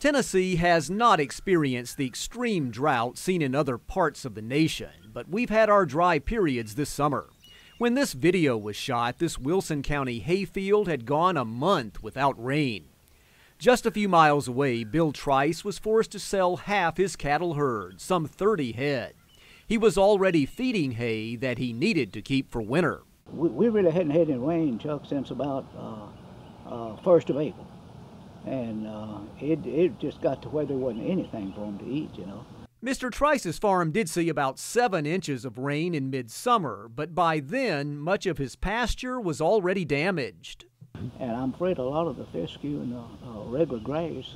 Tennessee has not experienced the extreme drought seen in other parts of the nation, but we've had our dry periods this summer. When this video was shot, this Wilson County hayfield had gone a month without rain. Just a few miles away, Bill TRICE was forced to sell half his cattle herd, some 30 head. He was already feeding hay that he needed to keep for winter. We really hadn't had any rain, Chuck, since about 1st of April. And it just got to where there wasn't anything for them to eat, you know. Mr. Trice's farm did see about 7 inches of rain in midsummer, but by then, much of his pasture was already damaged. And I'm afraid a lot of the fescue and the regular grass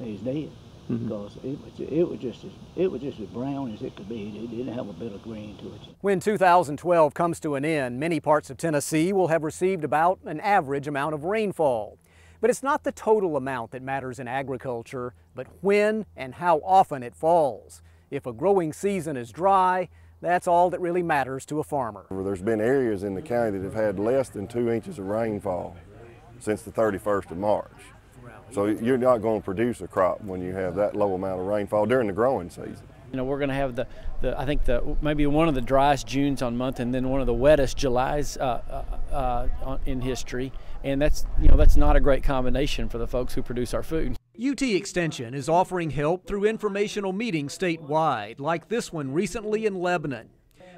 is dead, because it was just as brown as it could be. It didn't have a bit of green to it. When 2012 comes to an end, many parts of Tennessee will have received about an average amount of rainfall. But it's not the total amount that matters in agriculture, but when and how often it falls. If a growing season is dry, that's all that really matters to a farmer. There's been areas in the county that have had less than 2 inches of rainfall since the 31st of March. So you're not going to produce a crop when you have that low amount of rainfall during the growing season. You know, we're going to have I think maybe one of the driest Junes on month, and then one of the wettest Julys in history. And that's not a great combination for the folks who produce our food. UT Extension is offering help through informational meetings statewide, like this one recently in Lebanon.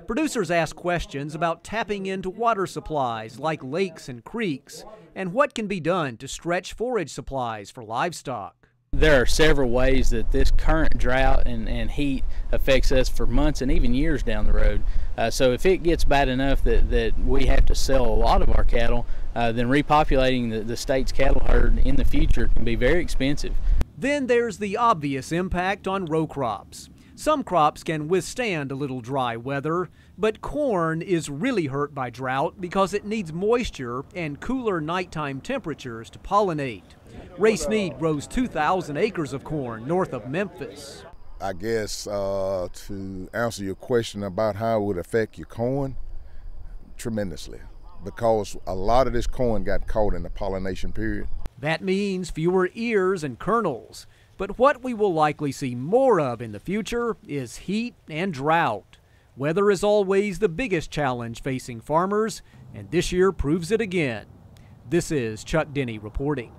Producers ask questions about tapping into water supplies like lakes and creeks, and what can be done to stretch forage supplies for livestock. There are several ways that this current drought and heat affects us for months and even years down the road. So if it gets bad enough that we have to sell a lot of our cattle, then repopulating the state's cattle herd in the future can be very expensive. Then there's the obvious impact on row crops. Some crops can withstand a little dry weather, but corn is really hurt by drought because it needs moisture and cooler nighttime temperatures to pollinate. Ray SNEED grows 2,000 acres of corn north of Memphis. I guess to answer your question about how it would affect your corn, tremendously, because a lot of this corn got caught in the pollination period. That means fewer ears and kernels. But what we will likely see more of in the future is heat and drought. Weather is always the biggest challenge facing farmers, and this year proves it again. This is Chuck DENNEY reporting.